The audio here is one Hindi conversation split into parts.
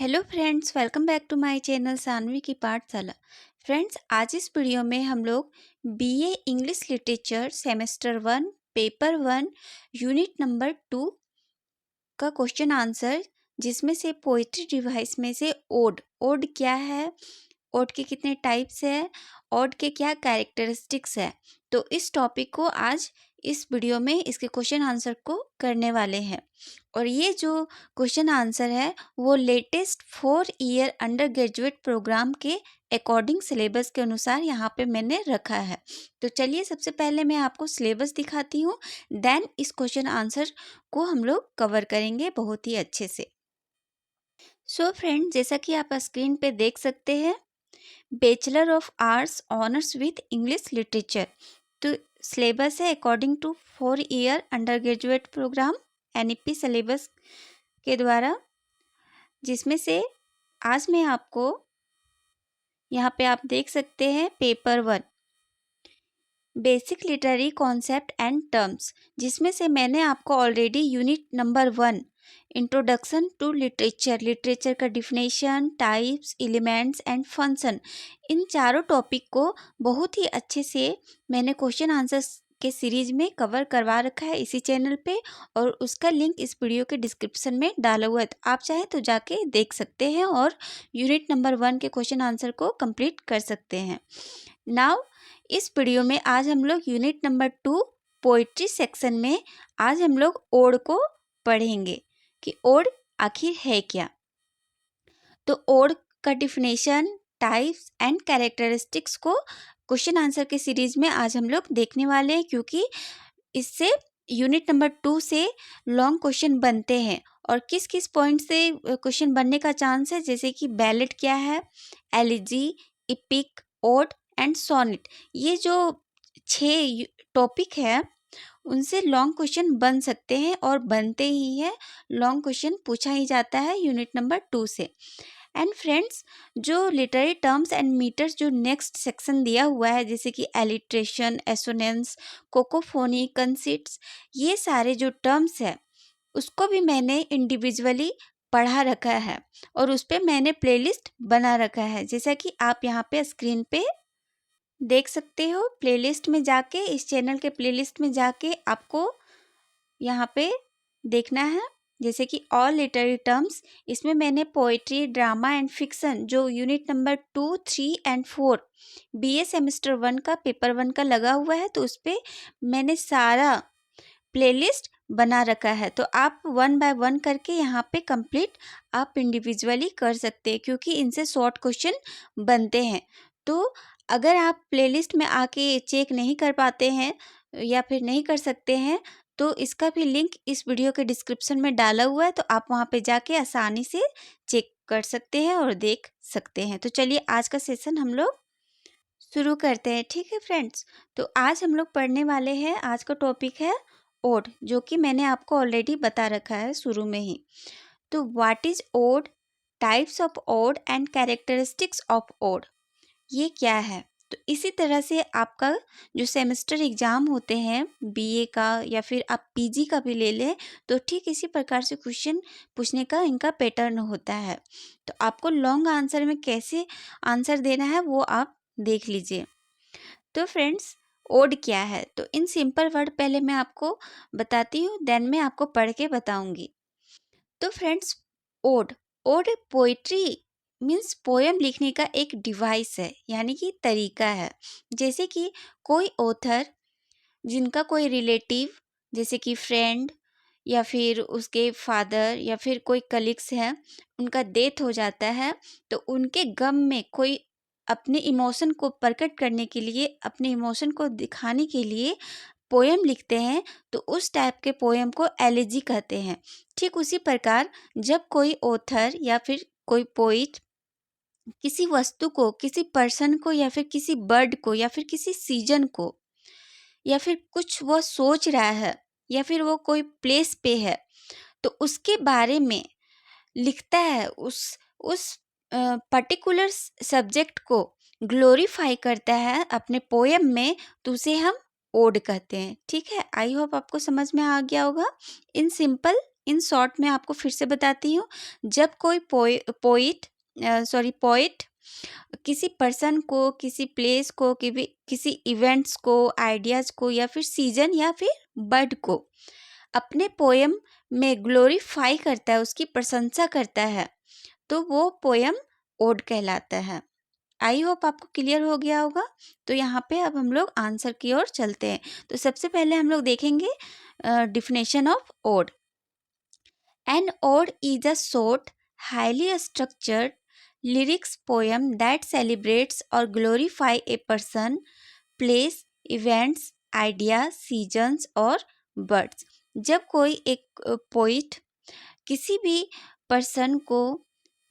Hello friends, welcome back to my channel Saanvi की पाठशाला। फ्रेंड्स, आज इस वीडियो में हम लोग BA English literature semester 1 paper 1 unit number 2 का क्वेश्चन आंसर, जिसमें से पोइट्री डिवाइस में से ओड क्या है, ओड के कितने टाइप्स है, ओड के क्या कैरेक्टरिस्टिक्स है। तो इस टॉपिक को आज इस वीडियो में इसके क्वेश्चन आंसर को करने वाले हैं। और ये जो क्वेश्चन आंसर है वो latest 4 year undergraduate programme के अकॉर्डिंग सिलेबस के अनुसार यहाँ पे मैंने रखा है। तो चलिए सबसे पहले मैं आपको सिलेबस दिखाती हूँ, देन इस क्वेश्चन आंसर को हम लोग कवर करेंगे बहुत ही अच्छे से। सो फ्रेंड, जैसा कि आप स्क्रीन पे देख सकते हैं, bachelor of arts honours with English literature. तो सिलेबस है according to 4 year undergraduate programme NEP syllabus के द्वारा, जिसमें से आज मैं आपको यहाँ पे आप देख सकते हैं paper 1 basic literary concept and terms, जिसमें से मैंने आपको already unit number 1 introduction to literature का definition, types, elements and function, इन चारों टॉपिक को बहुत ही अच्छे से मैंने क्वेश्चन आंसर्स के सीरीज में कवर करवा रखा है इसी चैनल पे, और उसका लिंक इस वीडियो के डिस्क्रिप्शन में डाला हुआ है। तो आप चाहे तो जाके देख सकते हैं और यूनिट नंबर 1 के क्वेश्चन आंसर को कंप्लीट कर सकते हैं। नाउ इस वीडियो में आज हम लोग यूनिट नंबर 2 पोइट्री सेक्शन में आज हम लोग ओड को पढ़ेंगे कि ओड आखिर है क्या। तो ओड का डिफिनेशन, टाइप्स एंड कैरेक्टरिस्टिक्स को क्वेश्चन आंसर के सीरीज में आज हम लोग देखने वाले हैं, क्योंकि इससे यूनिट नंबर 2 से लॉन्ग क्वेश्चन बनते हैं। और किस किस पॉइंट से क्वेश्चन बनने का चांस है, जैसे कि बैलेट क्या है, elegy, epic, ode and sonnet, ये जो 6 टॉपिक है उनसे लॉन्ग क्वेश्चन बन सकते हैं और बनते ही है। लॉन्ग क्वेश्चन पूछा ही जाता है यूनिट नंबर 2 से। एंड फ्रेंड्स, जो लिटरेरी टर्म्स एंड मीटर्स जो नेक्स्ट सेक्शन दिया हुआ है, जैसे कि एलिट्रेशन, एसोनेंस, कोकोफोनी, कंसिट्स, ये सारे जो टर्म्स है उसको भी मैंने इंडिविजुअली पढ़ा रखा है और उस पर मैंने प्लेलिस्ट बना रखा है, जैसा कि आप यहाँ पे स्क्रीन पे देख सकते हो। प्लेलिस्ट में जाके, इस चैनल के प्लेलिस्ट में जाके आपको यहाँ पे देखना है, जैसे कि ऑल लिटरेरी टर्म्स, इसमें मैंने पोइट्री, ड्रामा एंड फिक्शन जो unit number 2, 3 and 4 BA semester 1 का पेपर 1 का लगा हुआ है, तो उस पर मैंने सारा प्लेलिस्ट बना रखा है। तो आप 1 बाय 1 करके यहाँ पे कंप्लीट आप इंडिविजुअली कर सकते हैं, क्योंकि इनसे शॉर्ट क्वेश्चन बनते हैं। तो अगर आप प्लेलिस्ट में आके चेक नहीं कर पाते हैं या फिर नहीं कर सकते हैं, तो इसका भी लिंक इस वीडियो के डिस्क्रिप्शन में डाला हुआ है, तो आप वहाँ पे जाके आसानी से चेक कर सकते हैं और देख सकते हैं। तो चलिए आज का सेशन हम लोग शुरू करते हैं, ठीक है फ्रेंड्स। तो आज हम लोग पढ़ने वाले हैं, आज का टॉपिक है ओड, जो कि मैंने आपको ऑलरेडी बता रखा है शुरू में ही। तो what is ode, types of ode and characteristics of ode, ये क्या है। तो इसी तरह से आपका जो सेमेस्टर एग्ज़ाम होते हैं बीए का या फिर आप पीजी का भी ले लें, तो ठीक इसी प्रकार से क्वेश्चन पूछने का इनका पैटर्न होता है। तो आपको लॉन्ग आंसर में कैसे आंसर देना है वो आप देख लीजिए। तो फ्रेंड्स, ओड क्या है, तो इन सिंपल वर्ड पहले मैं आपको बताती हूँ, देन मैं आपको पढ़ के बताऊंगी। तो friends, ode ode poetry means poem लिखने का एक डिवाइस है, यानी कि तरीका है। जैसे कि कोई ऑथर जिनका कोई रिलेटिव, जैसे कि फ्रेंड या फिर उसके फादर या फिर कोई कलीग्स हैं, उनका डेथ हो जाता है, तो उनके गम में कोई अपने इमोशन को प्रकट करने के लिए, अपने इमोशन को दिखाने के लिए पोएम लिखते हैं, तो उस टाइप के पोएम को एलिजी कहते हैं। ठीक उसी प्रकार जब कोई ऑथर या फिर कोई पोइट किसी वस्तु को, किसी पर्सन को या फिर किसी बर्ड को या फिर किसी सीजन को या फिर कुछ वो सोच रहा है या फिर वो कोई प्लेस पे है, तो उसके बारे में लिखता है, उस पर्टिकुलर सब्जेक्ट को ग्लोरीफाई करता है अपने पोएम में, तो उसे हम ओड कहते हैं। ठीक है, आई होप आपको समझ में आ गया होगा इन सिंपल इन शॉर्ट मैं आपको फिर से बताती हूँ। जब कोई पोइट किसी पर्सन को, किसी प्लेस को, किसी इवेंट्स को, आइडियाज़ को या फिर सीजन या फिर बर्ड को अपने पोएम में ग्लोरीफाई करता है, उसकी प्रशंसा करता है, तो वो पोएम ओड कहलाता है। आई होप आपको क्लियर हो गया होगा। तो यहाँ पे अब हम लोग आंसर की ओर चलते हैं। तो सबसे पहले हम लोग देखेंगे definition of ode. An ode is a short, highly structured lyrics poem that celebrates or glorify a person, place, events, ideas, seasons और birds। जब कोई एक पोइट किसी भी पर्सन को,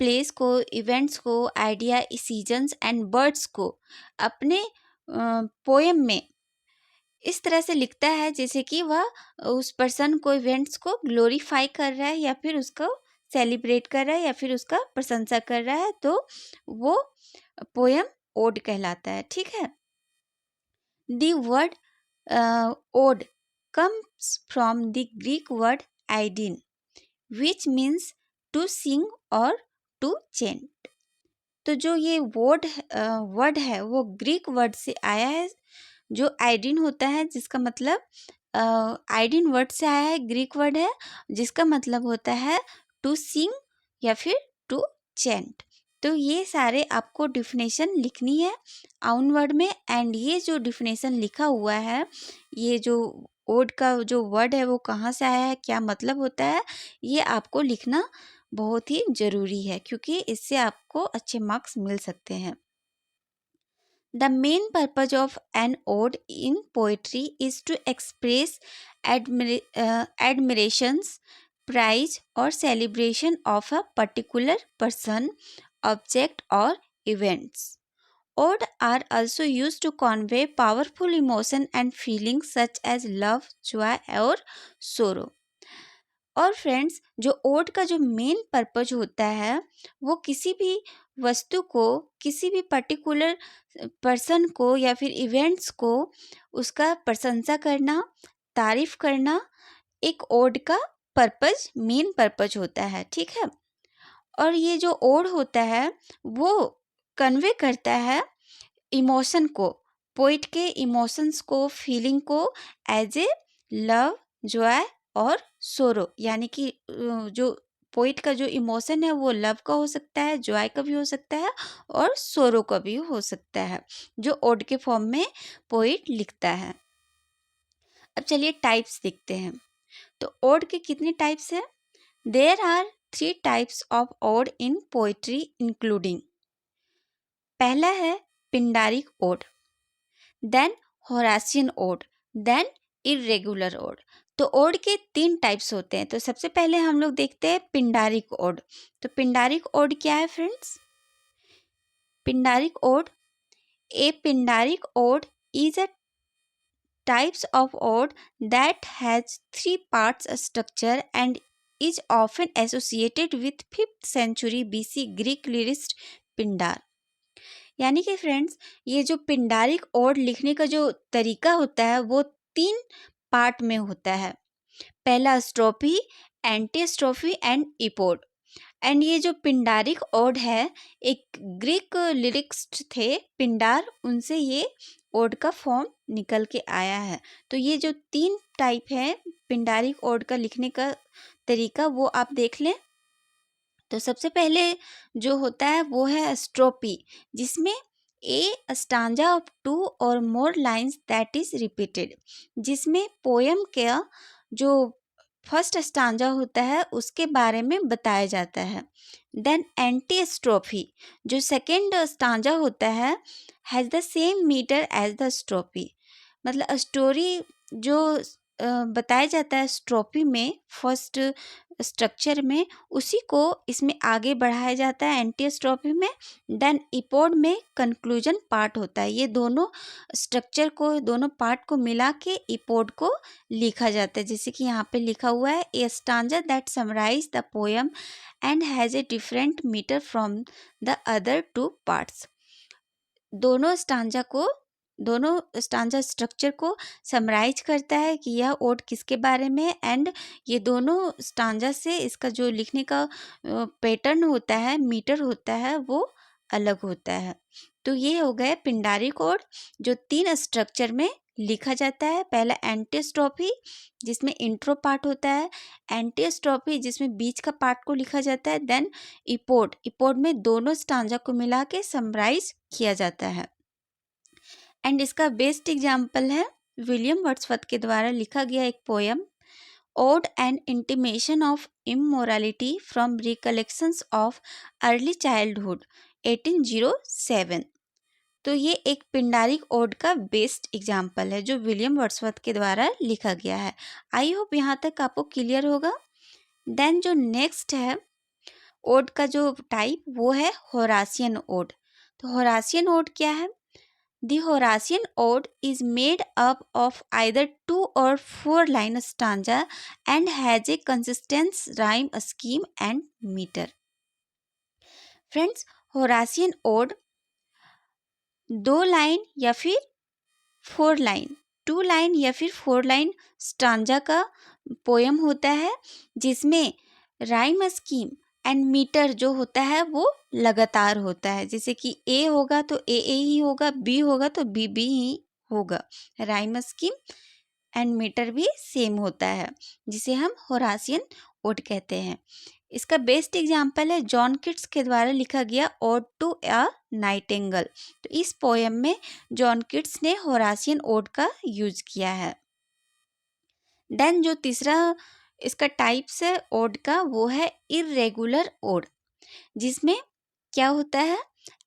प्लेस को, इवेंट्स को, आइडिया, सीजन्स एंड बर्ड्स को अपने पोएम में इस तरह से लिखता है जैसे कि वह उस पर्सन को, इवेंट्स को ग्लोरीफाई कर रहा है या फिर उसको सेलिब्रेट कर रहा है या फिर उसका प्रशंसा कर रहा है, तो वो पोएम ओड कहलाता है। ठीक है। The word ode comes from the Greek word aeidein which means to sing और टू चेंट। तो जो ये वर्ड है वो ग्रीक वर्ड से आया है, जो आइडिन होता है, जिसका मतलब आइडिन वर्ड से आया है, ग्रीक वर्ड है जिसका मतलब होता है टू सिंग या फिर टू चैंट। तो ये सारे आपको डिफिनेशन लिखनी है आउन वर्ड में। एंड ये जो डिफिनेशन लिखा हुआ है, ये जो ओड का जो वर्ड है वो कहाँ से आया है, क्या मतलब होता है, ये आपको लिखना बहुत ही ज़रूरी है, क्योंकि इससे आपको अच्छे मार्क्स मिल सकते हैं। The main purpose of an ode in poetry is to express admirations, praise or celebration of a particular person, object or events. Odes are also used to convey powerful emotion and feelings such as love, joy or sorrow. और फ्रेंड्स, जो ओड का जो मेन पर्पज होता है वो किसी भी वस्तु को, किसी भी पर्टिकुलर पर्सन को या फिर इवेंट्स को उसका प्रशंसा करना, तारीफ करना, एक ओड का पर्पज, मेन पर्पज होता है। ठीक है। और ये जो ओड होता है वो कन्वे करता है इमोशन को, पोइट के इमोशंस को, फीलिंग को एज ए लव, जॉय और सोरो। यानी कि जो पोइट का जो इमोशन है वो लव का हो सकता है, जॉय का भी हो सकता है और सोरो का भी हो सकता है, जो ओड के फॉर्म में पोइट लिखता है। अब चलिए टाइप्स देखते हैं। तो ओड के कितने टाइप्स हैं? There are 3 types of ode in poetry including. पहला है Pindaric ode, then Horatian ode, then irregular ode. तो ओड के 3 टाइप्स होते हैं। तो सबसे पहले हम लोग देखते हैं पिंडारिक ओड। तो पिंडारिक ओड क्या है friends? Pindaric ode, a Pindaric ode is a types of ode that has 3 parts structure and is often associated with 5th century BC Greek lyricist Pindar. यानी कि फ्रेंड्स, ये जो पिंडारिक ओड लिखने का जो तरीका होता है वो 3 पार्ट में होता है। पहला स्ट्रोफी, एंटी स्ट्रोफी एंड इपोड। एंड ये जो पिंडारिक ओड है, एक ग्रीक लिरिक्स थे पिंडार, उनसे ये ओड का फॉर्म निकल के आया है। तो ये जो 3 टाइप है पिंडारिक ओड का लिखने का तरीका, वो आप देख लें। तो सबसे पहले जो होता है वो है स्ट्रोपी, जिसमें ए स्टांजा ऑफ 2 और मोर लाइंस दैट इज रिपीटेड, जिसमें पोएम का जो फर्स्ट स्टांजा होता है उसके बारे में बताया जाता है। देन एंटी स्ट्रोफी, जो सेकेंड स्टांजा होता है, has the same metre as the strophe. मतलब स्टोरी जो बताया जाता है स्ट्रोफी में, फर्स्ट स्ट्रक्चर में, उसी को इसमें आगे बढ़ाया जाता है एंटी स्ट्रोफी में। देन इपोड में कंक्लूजन पार्ट होता है। ये दोनों स्ट्रक्चर को, दोनों पार्ट को मिला के इपोड को लिखा जाता है। जैसे कि यहाँ पे लिखा हुआ है, a stanza that summarise the poem and has a different metre from the other 2 parts. दोनों स्टांजा को दोनों स्टांजा स्ट्रक्चर को समराइज करता है कि यह ओड किसके बारे में है, एंड ये दोनों स्टांजा से इसका जो लिखने का पैटर्न होता है, मीटर होता है, वो अलग होता है। तो ये हो गए पिंडारिक ओड जो 3 स्ट्रक्चर में लिखा जाता है। पहला एंटीस्ट्रोफी जिसमें इंट्रो पार्ट होता है, एंटीस्ट्रोफी जिसमें बीच का पार्ट को लिखा जाता है, देन इपोड, इपोड में दोनों स्टांजा को मिला के समराइज किया जाता है। एंड इसका बेस्ट एग्जाम्पल है विलियम वर्ड्सवर्थ के द्वारा लिखा गया एक poem ode an intimation of immortality from recollections of early childhood 1807। तो ये एक पिंडारिक ओड का बेस्ट एग्जाम्पल है जो विलियम वर्ड्सवर्थ के द्वारा लिखा गया है। आई होप यहाँ तक आपको क्लियर होगा। देन जो नेक्स्ट है ओड का जो टाइप वो है होरासियन ओड। तो होरासियन ओड क्या है? The Horatian ode is made up of either 2 or 4 line stanza and has a consistent rhyme scheme and meter. Friends, Horatian ode 2 line या फिर 4 लाइन, 2 लाइन या फिर 4 लाइन स्टांजा का पोयम होता है जिसमें राइम स्कीम एंड मीटर जो होता है वो लगातार होता है। जैसे कि ए होगा तो ए ही होगा, बी होगा तो बी ही होगा। राइम स्कीम एंड मीटर भी सेम होता है, जिसे हम होरासियन ओड कहते हैं। इसका बेस्ट एग्जाम्पल है जॉन किट्स के द्वारा लिखा गया ओड टू अ नाइटिंगेल। तो इस पोयम में जॉन किट्स ने होरासियन ओड का यूज किया है। देन जो तीसरा इसका टाइप्स है ओड का वो है इरेगुलर ओड, जिसमें क्या होता है?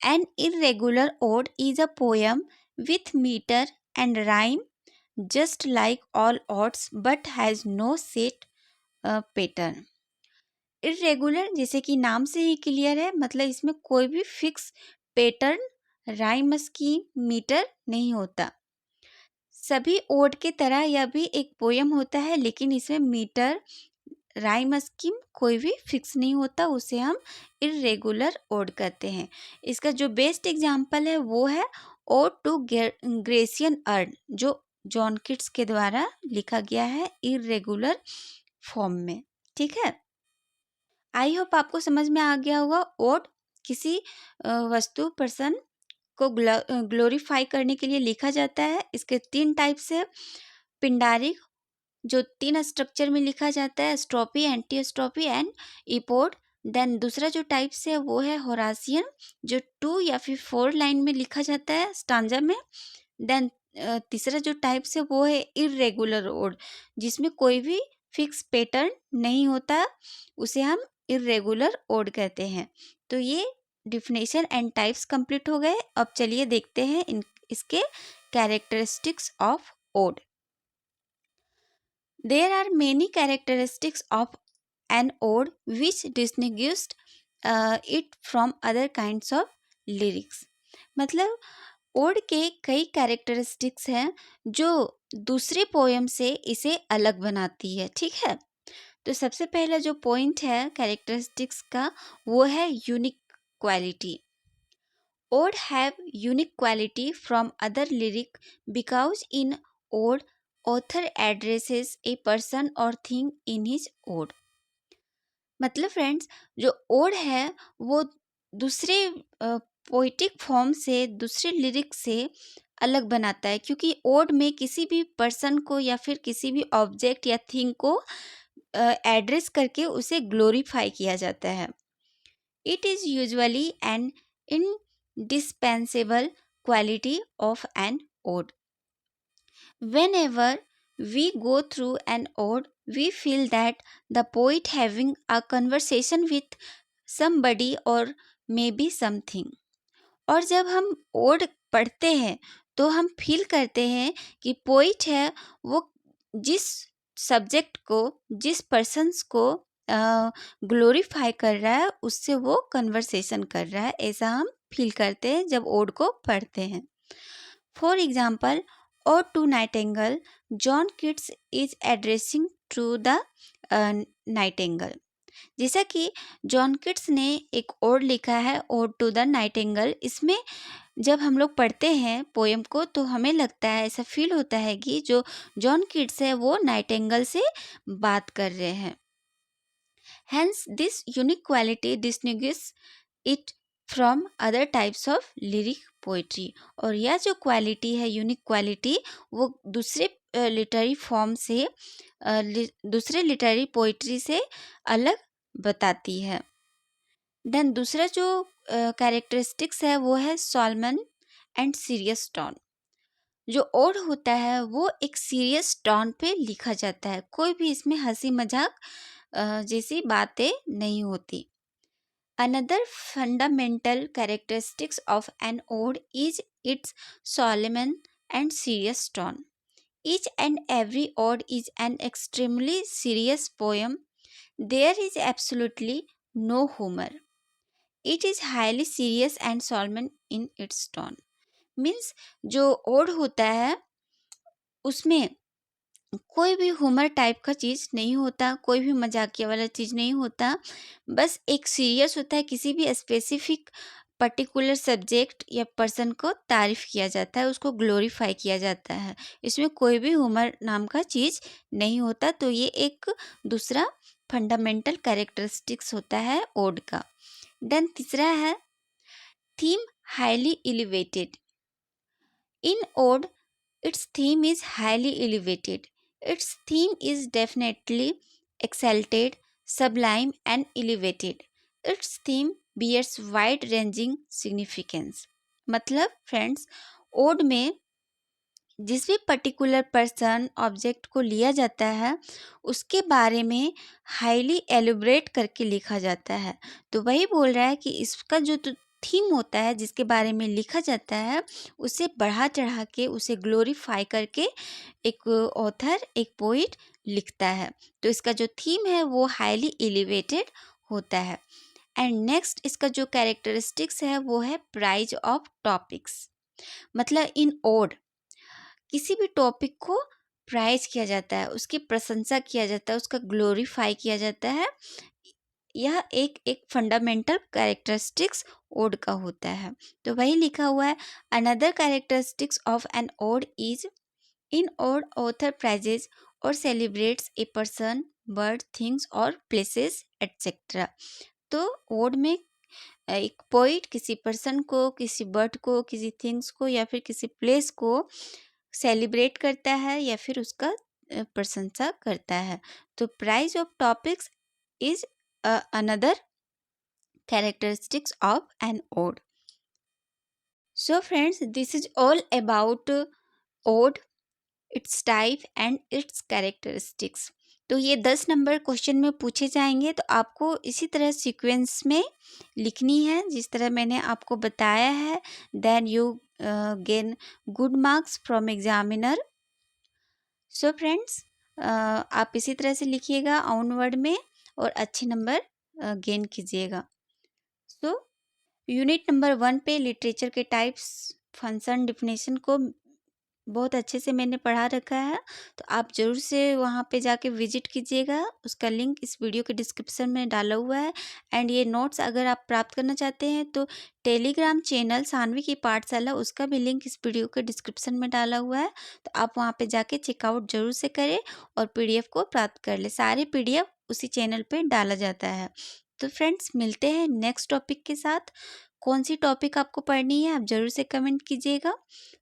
An irregular ode is a poem with metre and rhyme just like all odes but has no set pattern. Irregular जैसे कि नाम से ही क्लियर है, मतलब इसमें कोई भी fix pattern, rhyme scheme, metre नहीं होता। सभी ओड के तरह यह भी एक पोयम होता है, लेकिन इसमें मीटर, राइम स्कीम कोई भी फिक्स नहीं होता, उसे हम इरेगुलर ओड कहते हैं। इसका जो बेस्ट एग्जाम्पल है वो है ओड टू ग्रेसियन अर्न, जो जॉन किट्स के द्वारा लिखा गया है इरेगुलर फॉर्म में। ठीक है, आई होप आपको समझ में आ गया होगा। ओड किसी वस्तु, पर्सन को ग्लोरीफाई करने के लिए लिखा जाता है। इसके 3 टाइप्स है। पिंडारिक जो 3 स्ट्रक्चर में लिखा जाता है, स्ट्रोफी, एंटीस्ट्रोफी एंड इपोड। देन दूसरा जो टाइप्स है वो है होरासियन जो 2 या फिर 4 लाइन में लिखा जाता है स्टांजा में। देन तीसरा जो टाइप्स है वो है इरेगुलर ओड, जिसमें कोई भी फिक्स पैटर्न नहीं होता, उसे हम इरेगुलर ओड कहते हैं। तो ये डिफिनेशन एंड टाइप्स कंप्लीट हो गए। अब चलिए देखते हैं इसके characteristics of ode. There are many characteristics of an ode which distinguish it from other kinds of lyrics. मतलब ओड के कई कैरेक्टरिस्टिक्स हैं जो दूसरे पोएम से इसे अलग बनाती है। ठीक है, तो सबसे पहला जो पॉइंट है कैरेक्टरिस्टिक्स का वो है unique quality. Ode have unique quality from other lyric because in ode author addresses a person or thing in his ode. मतलब फ्रेंड्स जो ओड है वो दूसरे पोइटिक फॉर्म से, दूसरे लिरिक से अलग बनाता है, क्योंकि ओड में किसी भी पर्सन को या फिर किसी भी ऑब्जेक्ट या थिंग को एड्रेस करके उसे ग्लोरीफाई किया जाता है। It is usually an indispensable quality of an ode. Whenever we go through an ode, we feel that the poet having a conversation with somebody or maybe something. और जब हम ओड पढ़ते हैं तो हम फील करते हैं कि पोइट है वो जिस सब्जेक्ट को, जिस पर्सन्स को ग्लोरीफाई कर रहा है उससे वो कन्वर्सेशन कर रहा है, ऐसा हम फील करते हैं जब ओड को पढ़ते हैं। For example ode to nightingale, John Keats is addressing to the nightingale. जैसा कि जॉन किट्स ने एक ओड लिखा है ओड टू द नाइटिंगेल, इसमें जब हम लोग पढ़ते हैं पोएम को तो हमें लगता है, ऐसा फील होता है कि जो जॉन किट्स है वो नाइटिंगेल से बात कर रहे हैं। Hence, this unique quality distinguishes it from other types of lyric poetry. और यह जो क्वालिटी है, यूनिक क्वालिटी, वो दूसरे लिटरेरी फॉर्म से दूसरे लिटरेरी पोइट्री से अलग बताती है। देन दूसरा जो कैरेक्टरिस्टिक्स है वो है सोलमन एंड सीरियस टोन। जो ओड होता है वो एक सीरियस टोन पे लिखा जाता है, कोई भी इसमें हंसी मजाक जैसी बातें नहीं होती। Another fundamental characteristics of an ode is its solemn and serious tone. Each and every ode is an extremely serious poem. There is absolutely no humor. It is highly serious and solemn in its tone. Means जो ओड होता है उसमें कोई भी ह्यूमर टाइप का चीज़ नहीं होता, कोई भी मजाकिया वाला चीज़ नहीं होता, बस एक सीरियस होता है। किसी भी स्पेसिफिक पर्टिकुलर सब्जेक्ट या पर्सन को तारीफ किया जाता है, उसको ग्लोरीफाई किया जाता है। इसमें कोई भी ह्यूमर नाम का चीज़ नहीं होता। तो ये एक दूसरा फंडामेंटल कैरेक्टरिस्टिक्स होता है ओड का। देन तीसरा है theme highly elevated. In ode its theme is highly elevated. Its theme is definitely exalted, sublime, and elevated. Its theme bears wide-ranging significance. मतलब फ्रेंड्स, ओड में जिस भी पर्टिकुलर पर्सन ऑब्जेक्ट को लिया जाता है उसके बारे में हाईली एलिब्रेट करके लिखा जाता है। तो वही बोल रहा है कि इसका जो थीम होता है जिसके बारे में लिखा जाता है उसे बढ़ा चढ़ा के, उसे ग्लोरीफाई करके एक ऑथर, एक पोइट लिखता है। तो इसका जो थीम है वो हाईली एलिवेटेड होता है। एंड नेक्स्ट इसका जो कैरेक्टरिस्टिक्स है वो है प्राइज ऑफ टॉपिक्स। मतलब इन ओड किसी भी टॉपिक को प्राइज किया जाता है, उसकी प्रशंसा किया जाता है, उसका ग्लोरीफाई किया जाता है। यह एक फंडामेंटल कैरेक्टरिस्टिक्स ओड का होता है। तो वही लिखा हुआ है, another characteristics of an ode is in ode author praises और celebrates a person, bird, things और प्लेसेस एटसेट्रा। तो ओड में एक पोइट किसी पर्सन को, किसी बर्ड को, किसी थिंग्स को या फिर किसी प्लेस को सेलिब्रेट करता है या फिर उसका प्रशंसा करता है। तो praise of topics is another characteristics of an ode. So friends, this is all about ode, its type and its characteristics. तो ये 10 नंबर क्वेश्चन में पूछे जाएंगे, तो आपको इसी तरह सीक्वेंस में लिखनी है जिस तरह मैंने आपको बताया है। Then you gain good marks from examiner. So friends, आप इसी तरह से लिखिएगा ऑन वर्ड में और अच्छे नंबर गेन कीजिएगा। सो यूनिट नंबर 1 पे लिटरेचर के टाइप्स, फंक्शन, डिफिनेशन को बहुत अच्छे से मैंने पढ़ा रखा है, तो आप ज़रूर से वहाँ पे जाके विजिट कीजिएगा। उसका लिंक इस वीडियो के डिस्क्रिप्शन में डाला हुआ है। एंड ये नोट्स अगर आप प्राप्त करना चाहते हैं तो टेलीग्राम चैनल सानवी की पाठशाला, उसका भी लिंक इस वीडियो के डिस्क्रिप्शन में डाला हुआ है। तो आप वहाँ पे जाके चेकआउट ज़रूर से करें और पीडीएफ को प्राप्त कर ले। सारे पीडीएफ उसी चैनल पर डाला जाता है। तो फ्रेंड्स, मिलते हैं नेक्स्ट टॉपिक के साथ। कौन सी टॉपिक आपको पढ़नी है आप ज़रूर से कमेंट कीजिएगा।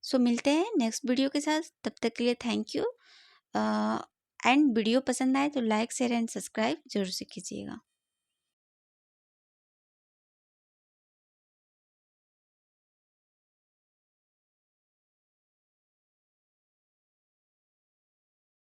सो मिलते हैं नेक्स्ट वीडियो के साथ, तब तक के लिए थैंक यू। एंड वीडियो पसंद आए तो लाइक, शेयर एंड सब्सक्राइब जरूर से कीजिएगा।